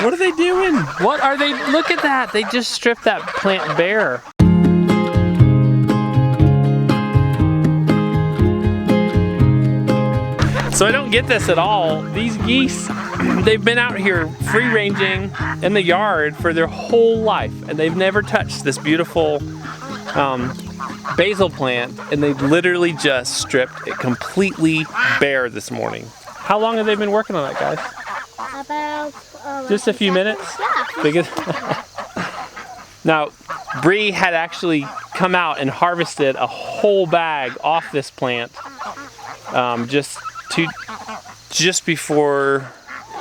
What are they doing? What are they? Look at that. They just stripped that plant bare. So I don't get this at all. These geese, they've been out here free ranging in the yard for their whole life, and they've never touched this beautiful basil plant, and they literally just stripped it completely bare this morning. How long have they been working on that, guys? About just a few minutes? Yeah. Because now, Bree had actually come out and harvested a whole bag off this plant just before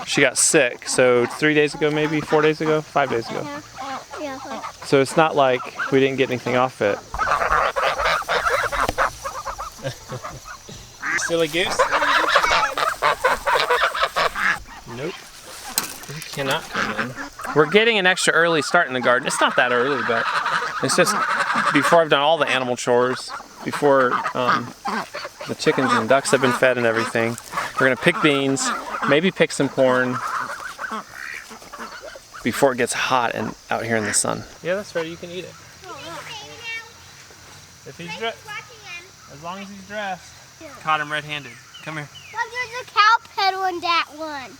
she got sick. So 3 days ago, maybe 4 days ago, 5 days ago. Yeah. So it's not like we didn't get anything off it. Silly goose? Nope. You cannot come in. We're getting an extra early start in the garden. It's not that early, but it's just before I've done all the animal chores, before the chickens and ducks have been fed and everything. We're gonna pick beans, maybe pick some corn before it gets hot and out here in the sun. Yeah, that's right. You can eat it. If he's dressed, as long as he's dressed. Caught him red-handed. Come here. Look, there's a cow pedal in that one.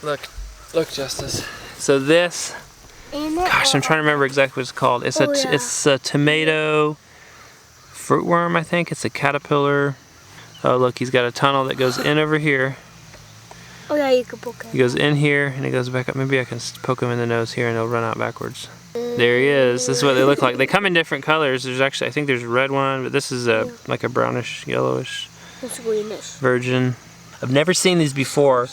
Look, Justice. So this, gosh, I'm trying to remember exactly what it's called. It's a tomato fruit worm, I think. It's a caterpillar. Oh, look, he's got a tunnel that goes in over here. Oh yeah, you can poke him. He goes in here and he goes back up. Maybe I can poke him in the nose here and he'll run out backwards. There he is. This is what they look like. They come in different colors. There's actually, I think there's a red one, but this is like a brownish, yellowish version. I've never seen these before,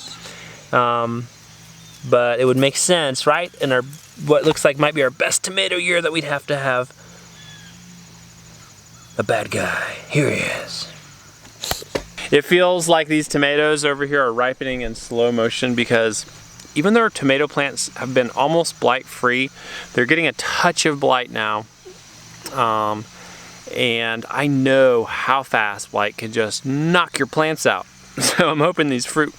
but it would make sense, right? In our what looks like might be our best tomato year that we'd have to have a bad guy. Here he is. It feels like these tomatoes over here are ripening in slow motion because even though our tomato plants have been almost blight free, they're getting a touch of blight now. And I know how fast blight can just knock your plants out. So I'm hoping these fruit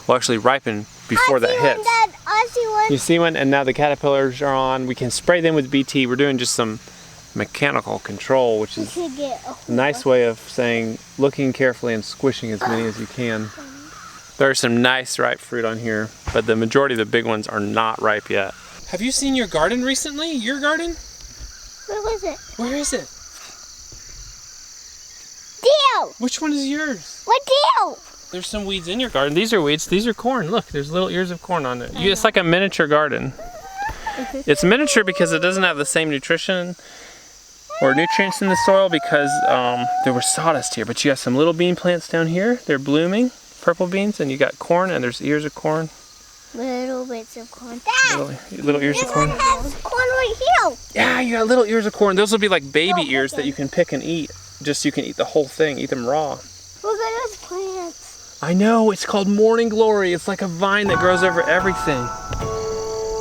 will actually ripen before that hits. I see one. You see one? And now the caterpillars are on. We can spray them with BT. We're doing just some mechanical control, which is a nice way of saying looking carefully and squishing as many as you can. There are some nice ripe fruit on here, but the majority of the big ones are not ripe yet. Have you seen your garden recently? Your garden? Where was it? Where is it? Deal! Which one is yours? What deal? There's some weeds in your garden. These are weeds. These are corn. Look, there's little ears of corn on it. It's like a miniature garden. It's miniature because it doesn't have the same nutrition or nutrients in the soil because there was sawdust here. But you got some little bean plants down here. They're blooming, purple beans, and you got corn, and there's ears of corn. Little bits of corn. Dad, little ears of corn. This one has corn right here. Yeah, you got little ears of corn. Those will be like baby ears that you can pick and eat. Just you can eat the whole thing, eat them raw. Look at those plants. I know, it's called morning glory. It's like a vine that grows over everything.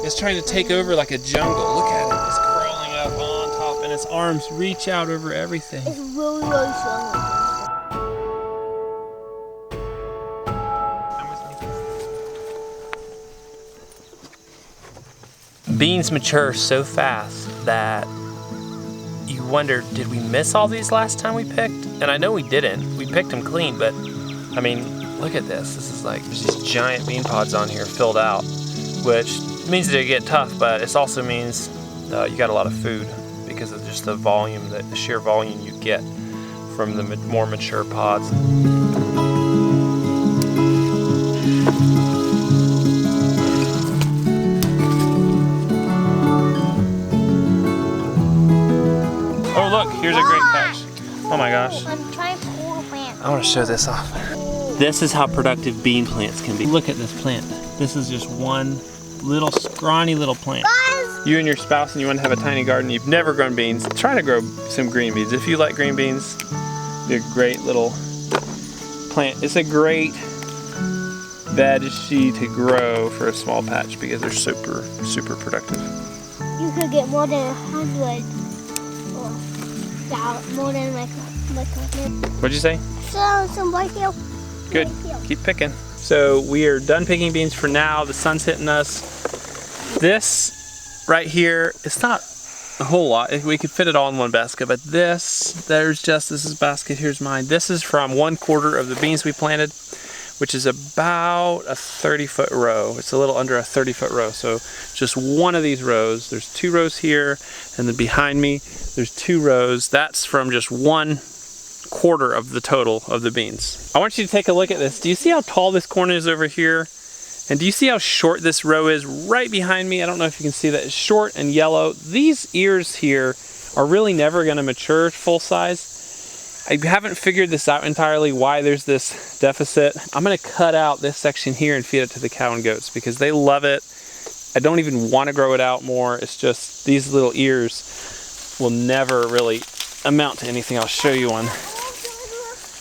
It's trying to take over like a jungle. Look at it. It's crawling up on top and its arms reach out over everything. It's really, really strong. Beans mature so fast that you wonder, did we miss all these last time we picked? And I know we didn't. We picked them clean, but I mean, look at this. This is like, there's these giant bean pods on here filled out, which means they get tough, but it also means you got a lot of food because of just the volume, the sheer volume you get from the more mature pods. Oh look, here's a great patch. Oh my gosh. I'm trying to pull a plant. I want to show this off. This is how productive bean plants can be. Look at this plant. This is just one little scrawny little plant. Guys! You and your spouse and you want to have a tiny garden, you've never grown beans, try to grow some green beans. If you like green beans, they're a great little plant. It's a great veggie to grow for a small patch because they're super, super productive. You could get more than 100. More than like What'd you say? some right here. Good. Right here. Keep picking. So we are done picking beans for now. The sun's hitting us. This right here, it's not a whole lot. We could fit it all in one basket, but this is basket, here's mine. This is from 1/4 of the beans we planted, which is about a 30-foot row. It's a little under a 30-foot row. So just one of these rows. There's 2 rows here, and then behind me, there's 2 rows. That's from just 1/4 of the total of the beans. I want you to take a look at this. Do you see how tall this corn is over here? And do you see how short this row is right behind me? I don't know if you can see that. It's short and yellow. These ears here are really never gonna mature full size. I haven't figured this out entirely, why there's this deficit. I'm gonna cut out this section here and feed it to the cow and goats because they love it. I don't even wanna grow it out more. It's just these little ears will never really amount to anything. I'll show you one.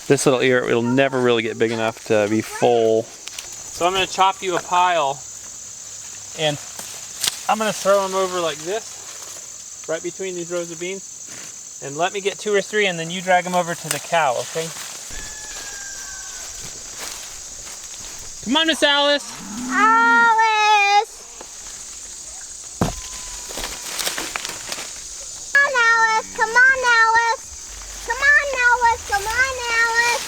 This little ear, it'll never really get big enough to be full. So I'm gonna chop you a pile and I'm gonna throw them over like this, right between these rows of beans. And let me get 2 or 3 and then you drag them over to the cow, okay? Come on, Miss Alice. Alice! Come on, Alice. Come on, Alice. Come on, Alice. Come on, Alice.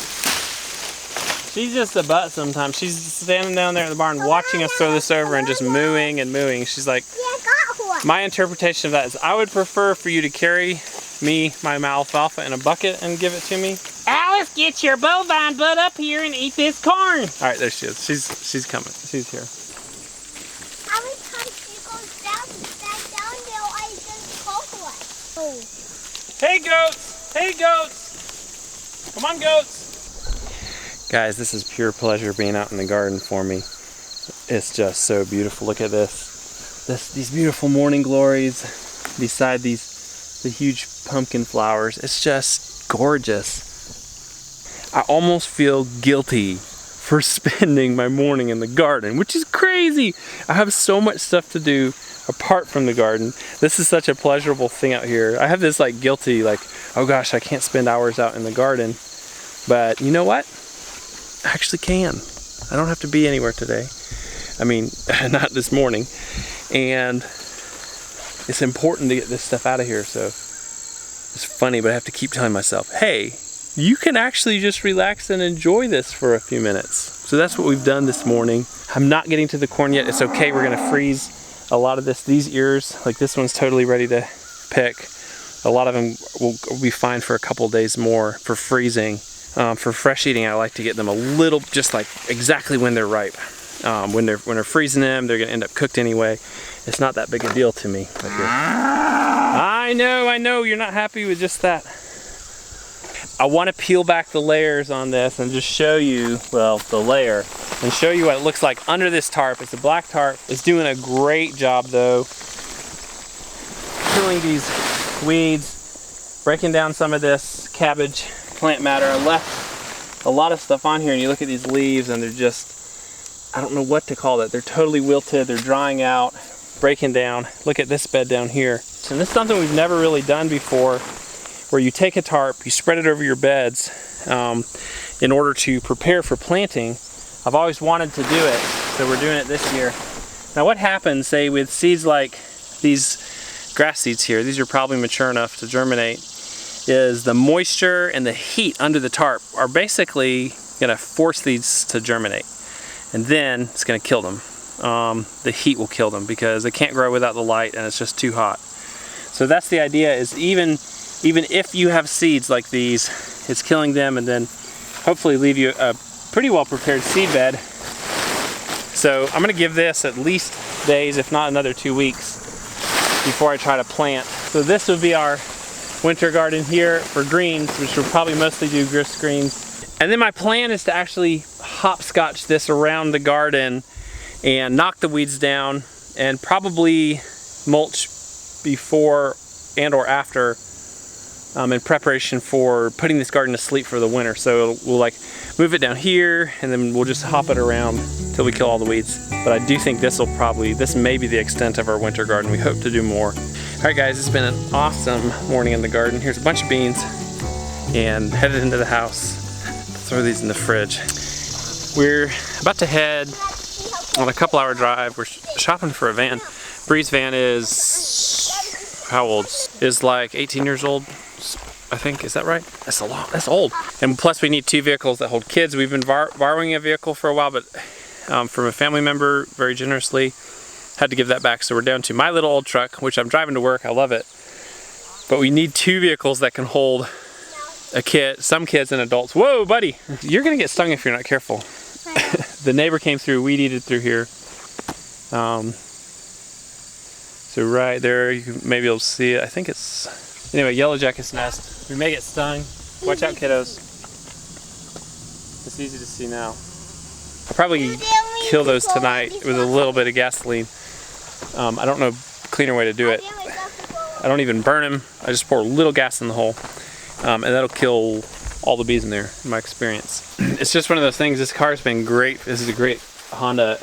She's just a butt sometimes. She's standing down there in the barn watching us throw this over and just mooing and mooing. She's like, Yeah, got one. my interpretation of that is I would prefer for you to carry my alfalfa in a bucket and give it to me. Alice, get your bovine butt up here and eat this corn. All right, there she is. She's coming. She's here. Every time she goes down there, I just poke one. Oh. Hey goats! Hey goats! Come on, goats! Guys, this is pure pleasure being out in the garden for me. It's just so beautiful. Look at this. These beautiful morning glories beside the huge pumpkin flowers. It's just gorgeous. I almost feel guilty for spending my morning in the garden, which is crazy. I have so much stuff to do apart from the garden. This is such a pleasurable thing out here. I have this like guilty, like, oh gosh, I can't spend hours out in the garden. But you know what? I actually can. I don't have to be anywhere today. I mean, not this morning. And it's important to get this stuff out of here, so it's funny, but I have to keep telling myself, hey, you can actually just relax and enjoy this for a few minutes. So that's what we've done this morning. I'm not getting to the corn yet. It's okay, we're gonna freeze a lot of these ears. Like this one's totally ready to pick. A lot of them will be fine for a couple of days more for freezing. For fresh eating, I like to get them a little, just like exactly when they're ripe. When they're freezing them, they're gonna end up cooked anyway. It's not that big a deal to me. I know, you're not happy with just that. I want to peel back the layers on this and just show you, well, the layer, and show you what it looks like under this tarp. It's a black tarp. It's doing a great job though, killing these weeds, breaking down some of this cabbage plant matter. I left a lot of stuff on here and you look at these leaves and they're just, I don't know what to call that. They're totally wilted, they're drying out, breaking down. Look at this bed down here. And this is something we've never really done before, where you take a tarp, you spread it over your beds in order to prepare for planting. I've always wanted to do it, so we're doing it this year. Now what happens, say with seeds like these grass seeds here, these are probably mature enough to germinate, is the moisture and the heat under the tarp are basically gonna force these to germinate. And then it's gonna kill them. The heat will kill them because they can't grow without the light and it's just too hot. So that's the idea, is even if you have seeds like these, it's killing them and then hopefully leave you a pretty well prepared seed bed. So I'm gonna give this at least days, if not another 2 weeks, before I try to plant. So this would be our winter garden here for greens, which we'll probably mostly do grist greens. And then my plan is to actually hopscotch this around the garden and knock the weeds down and probably mulch before and or after in preparation for putting this garden to sleep for the winter. So we'll like move it down here and then we'll just hop it around till we kill all the weeds. But I do think this may be the extent of our winter garden. We hope to do more. All right guys, it's been an awesome morning in the garden. Here's a bunch of beans and headed into the house. Throw these in the fridge. We're about to head on a couple-hour drive. We're shopping for a van. Bree's van is, how old? Is like 18 years old, I think. Is that right? That's old. And plus we need 2 vehicles that hold kids. We've been borrowing a vehicle for a while, but from a family member, very generously, had to give that back. So we're down to my little old truck, which I'm driving to work. I love it. But we need 2 vehicles that can hold a kid, some kids and adults. Whoa, buddy! You're gonna get stung if you're not careful. The neighbor came through, weed eated through here. So right there, you can maybe able to see it. I think it's, anyway, yellow jacket's nest. We may get stung. Watch out, kiddos. It's easy to see now. I'll probably kill those tonight with a little bit of gasoline. I don't know cleaner way to do it. I don't even burn them. I just pour a little gas in the hole. And that'll kill all the bees in there, in my experience. It's just one of those things. This car's been great. This is a great Honda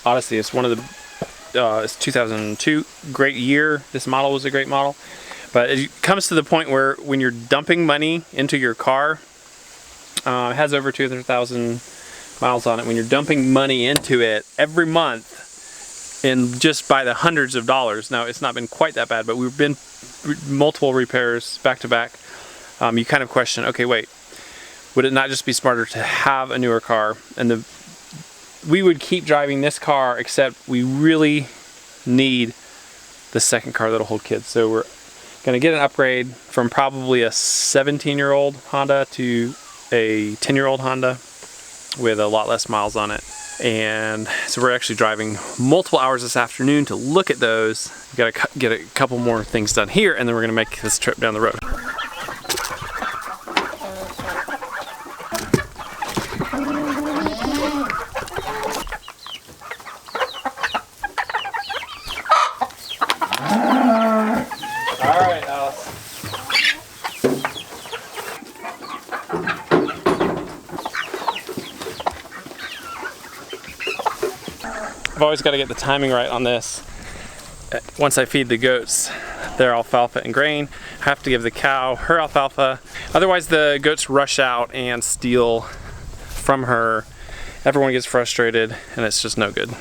Odyssey. It's one of the, it's 2002, great year. This model was a great model. But it comes to the point where when you're dumping money into your car, it has over 200,000 miles on it. When you're dumping money into it every month, and just by the hundreds of dollars. Now, it's not been quite that bad, but we've been multiple repairs back to back. You kind of question, okay, wait, would it not just be smarter to have a newer car? And we would keep driving this car, except we really need the second car that'll hold kids. So we're gonna get an upgrade from probably a 17-year-old Honda to a 10-year-old Honda with a lot less miles on it. And so we're actually driving multiple hours this afternoon to look at those. We gotta get a couple more things done here, and then we're gonna make this trip down the road. I've always got to get the timing right on this. Once I feed the goats their alfalfa and grain, I have to give the cow her alfalfa. Otherwise the goats rush out and steal from her. Everyone gets frustrated and it's just no good.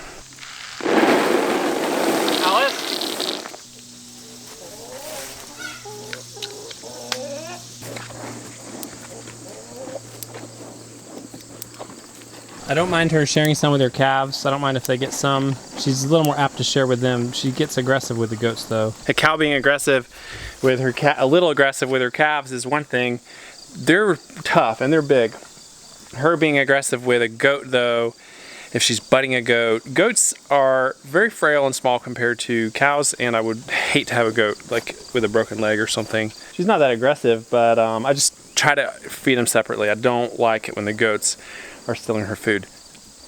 I don't mind her sharing some with her calves. I don't mind if they get some. She's a little more apt to share with them. She gets aggressive with the goats though. A cow being aggressive with her a little aggressive with her calves is one thing. They're tough and they're big. Her being aggressive with a goat though, if she's butting a goat, goats are very frail and small compared to cows, and I would hate to have a goat like with a broken leg or something. She's not that aggressive, but I just try to feed them separately. I don't like it when the goats are stealing her food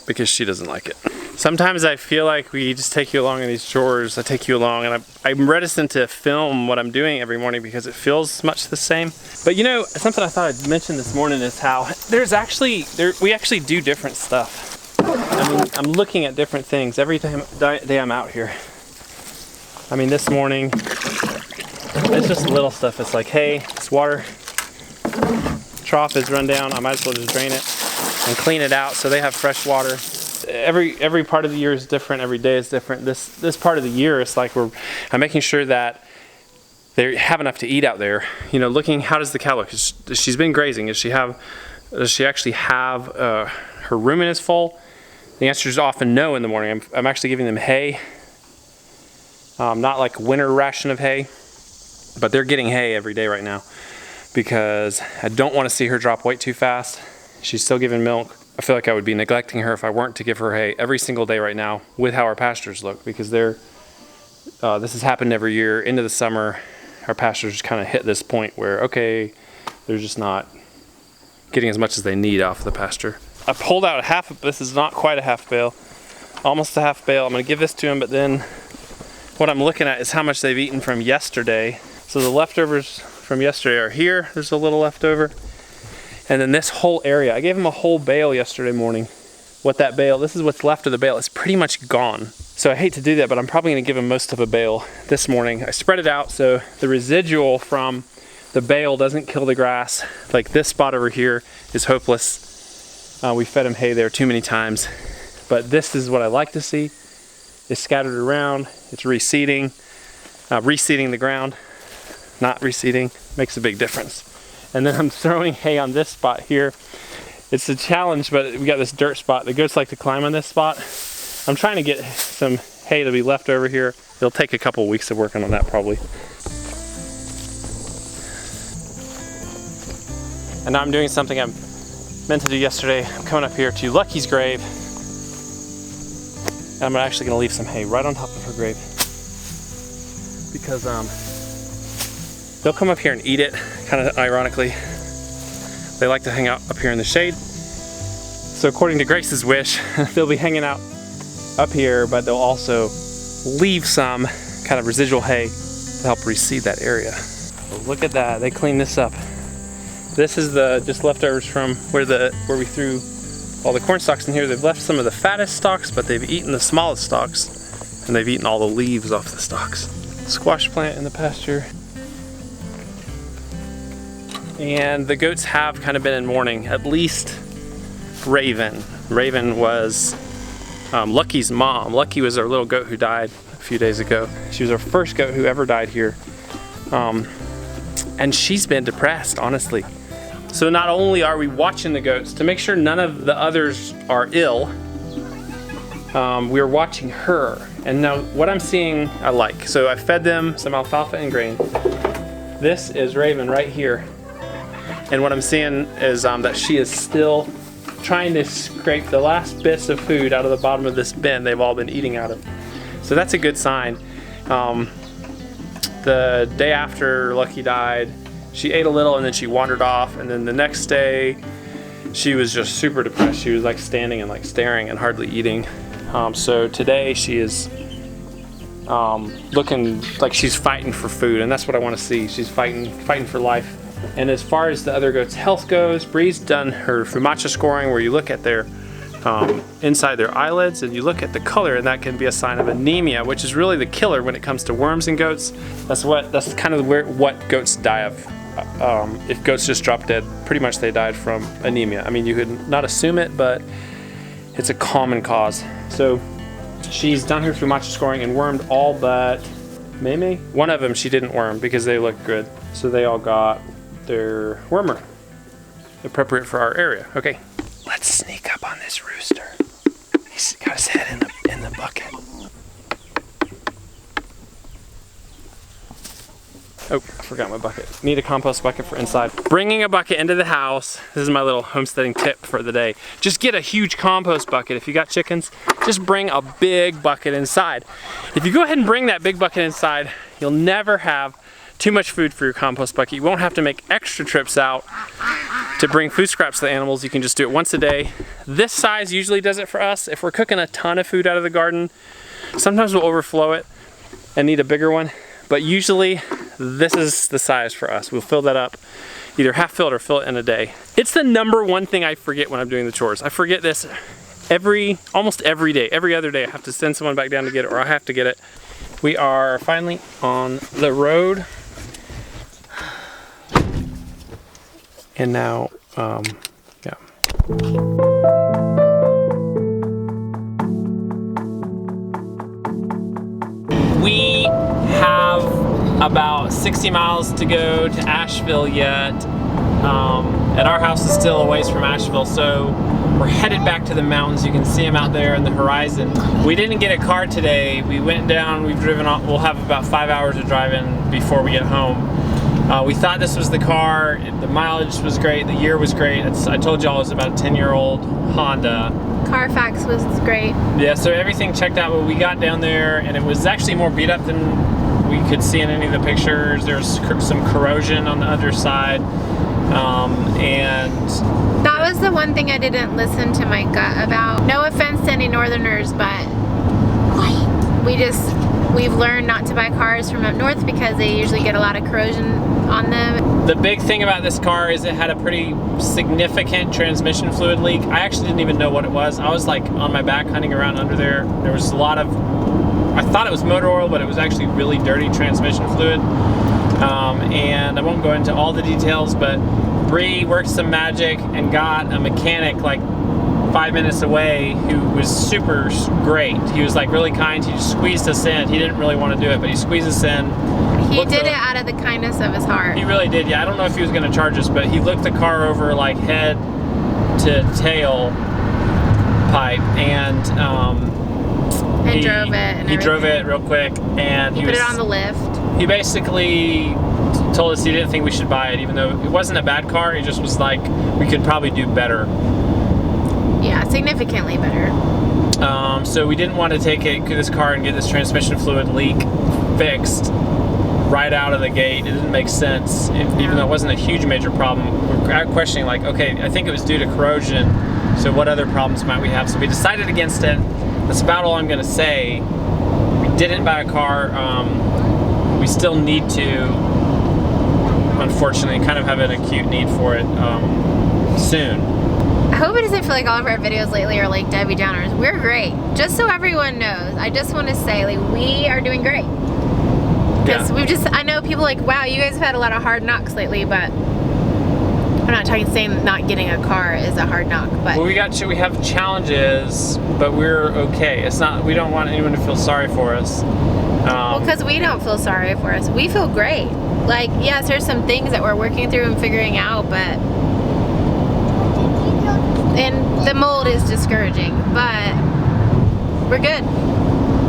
because she doesn't like it. Sometimes I feel like we just take you along in these chores. I take you along, and I'm reticent to film what I'm doing every morning because it feels much the same. But you know, something I thought I'd mention this morning is how we actually do different stuff. I mean, I'm looking at different things every day I'm out here. I mean, this morning, it's just little stuff. It's like, hey, this water trough is run down. I might as well just drain it and clean it out so they have fresh water. Every part of the year is different. Every day is different. This part of the year, it's like I'm making sure that they have enough to eat out there. You know, looking, how does the cow look? She's been grazing. Does she actually have her rumen is full? The answer is often no in the morning. I'm actually giving them hay, not like winter ration of hay, but they're getting hay every day right now because I don't want to see her drop weight too fast. She's still giving milk. I feel like I would be neglecting her if I weren't to give her hay every single day right now with how our pastures look, because this has happened every year. Into the summer, our pastures kind of hit this point where, okay, they're just not getting as much as they need off the pasture. I pulled out this is not quite a half bale, almost a half bale. I'm gonna give this to them, but then what I'm looking at is how much they've eaten from yesterday. So the leftovers from yesterday are here. There's a little leftover. And then this whole area, I gave them a whole bale yesterday morning. This is what's left of the bale. It's pretty much gone. So I hate to do that, but I'm probably gonna give them most of a bale this morning. I spread it out so the residual from the bale doesn't kill the grass. Like this spot over here is hopeless. We fed them hay there too many times. But this is what I like to see. It's scattered around, it's reseeding the ground, not reseeding, makes a big difference. And then I'm throwing hay on this spot here. It's a challenge, but we got this dirt spot. The goats like to climb on this spot. I'm trying to get some hay to be left over here. It'll take a couple weeks of working on that probably. And now I'm doing something I meant to do yesterday. I'm coming up here to Lucky's grave. And I'm actually gonna leave some hay right on top of her grave. Because they'll come up here and eat it, kind of ironically. They like to hang out up here in the shade. So according to Grace's wish, they'll be hanging out up here, but they'll also leave some kind of residual hay to help reseed that area. But look at that, they cleaned this up. This is the just leftovers from where we threw all the corn stalks in here. They've left some of the fattest stalks, but they've eaten the smallest stalks, and they've eaten all the leaves off the stalks. Squash plant in the pasture. And the goats have kind of been in mourning, at least Raven. Raven was Lucky's mom. Lucky was our little goat who died a few days ago. She was our first goat who ever died here. And she's been depressed, honestly. So not only are we watching the goats to make sure none of the others are ill, we're watching her. And now what I'm seeing, I like. So I fed them some alfalfa and grain. This is Raven right here. And what I'm seeing is that she is still trying to scrape the last bits of food out of the bottom of this bin they've all been eating out of. So that's a good sign. The day after Lucky died, she ate a little and then she wandered off, and then the next day she was just super depressed. She was like standing and like staring and hardly eating. So today she is looking like she's fighting for food, and that's what I want to see. She's fighting for life. And as far as the other goats' health goes, Bree's done her Fumacha scoring, where you look at their inside their eyelids and you look at the color, and that can be a sign of anemia, which is really the killer when it comes to worms in goats. That's kind of what goats die of. If goats just drop dead, pretty much they died from anemia. I mean, you could not assume it, but it's a common cause. So she's done her Fumacha scoring and wormed all but Meme. One of them she didn't worm because they looked good. So they all got their wormer, appropriate for our area. Okay, let's sneak up on this rooster. He's got his head in the bucket. Oh, I forgot my bucket. Need a compost bucket for inside. Bringing a bucket into the house. This is my little homesteading tip for the day. Just get a huge compost bucket. If you got chickens, just bring a big bucket inside. If you go ahead and bring that big bucket inside, you'll never have too much food for your compost bucket. You won't have to make extra trips out to bring food scraps to the animals. You can just do it once a day. This size usually does it for us. If we're cooking a ton of food out of the garden, sometimes we'll overflow it and need a bigger one. But usually this is the size for us. We'll fill that up, either half fill it or fill it in a day. It's the number one thing I forget when I'm doing the chores. I forget this almost every day. Every other day I have to send someone back down to get it, or I have to get it. We are finally on the road. And now, yeah. We have about 60 miles to go to Asheville yet. And our house is still a ways from Asheville, so we're headed back to the mountains. You can see them out there in the horizon. We didn't get a car today. We went down, we've driven on, we'll have about 5 hours of driving before we get home. We thought this was the car. The mileage was great, the year was great. I told y'all it was about a 10-year-old Honda. Carfax was great. Yeah, so everything checked out, but we got down there and it was actually more beat up than we could see in any of the pictures. There's some corrosion on the underside. And that was the one thing I didn't listen to my gut about. No offense to any northerners, but we've learned not to buy cars from up north because they usually get a lot of corrosion on them. The big thing about this car is it had a pretty significant transmission fluid leak. I actually didn't even know what it was. I was like on my back hunting around under there. There was a lot of, I thought it was motor oil, but it was actually really dirty transmission fluid. And I won't go into all the details, but Bree worked some magic and got a mechanic like 5 minutes away who was super great. He was like really kind. He just squeezed us in. He didn't really want to do it, but he squeezed us in. He did it out of the kindness of his heart. He really did, yeah. I don't know if he was going to charge us, but he looked the car over like head to tail pipe, and he drove it. He drove it real quick, and he put it on the lift. He basically told us he didn't think we should buy it, even though it wasn't a bad car. He just was like, we could probably do better. Yeah, significantly better. So we didn't want to take this car and get this transmission fluid leak fixed right out of the gate. It didn't make sense, even though it wasn't a huge major problem. We're questioning, like, okay, I think it was due to corrosion, so what other problems might we have? So we decided against it. That's about all I'm going to say. We didn't buy a car. We still need to, unfortunately, kind of have an acute need for it soon. I hope it doesn't feel like all of our videos lately are like Debbie Downers. We're great. Just so everyone knows, I just want to say, like, we are doing great. Because I know people like, wow, you guys have had a lot of hard knocks lately, but I'm not saying not getting a car is a hard knock, but. Well, we have challenges, but we're okay. It's not, we don't want anyone to feel sorry for us. Well, because we don't feel sorry for us. We feel great. Like, yes, there's some things that we're working through and figuring out, but, and the mold is discouraging, but we're good.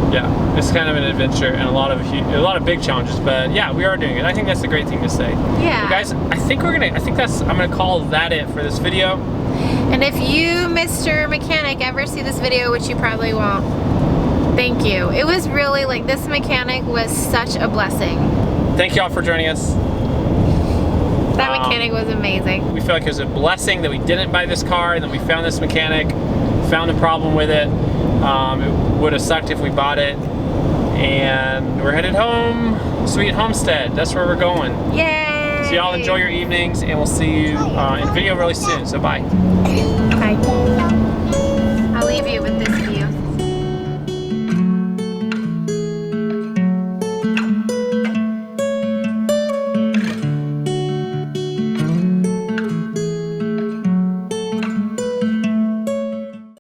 Yeah, it's kind of an adventure and a lot of big challenges, but yeah, we are doing it. I think that's a great thing to say. Yeah. Well, guys, I'm gonna call that it for this video. And if you, Mr. Mechanic, ever see this video, which you probably won't, thank you. It was really, like, this mechanic was such a blessing. Thank y'all for joining us. That mechanic was amazing. We feel like it was a blessing that we didn't buy this car and that we found this mechanic, found a problem with it. It would have sucked if we bought it. And we're headed home. Sweet Homestead. That's where we're going. Yay! So y'all enjoy your evenings, and we'll see you in video really soon. So bye.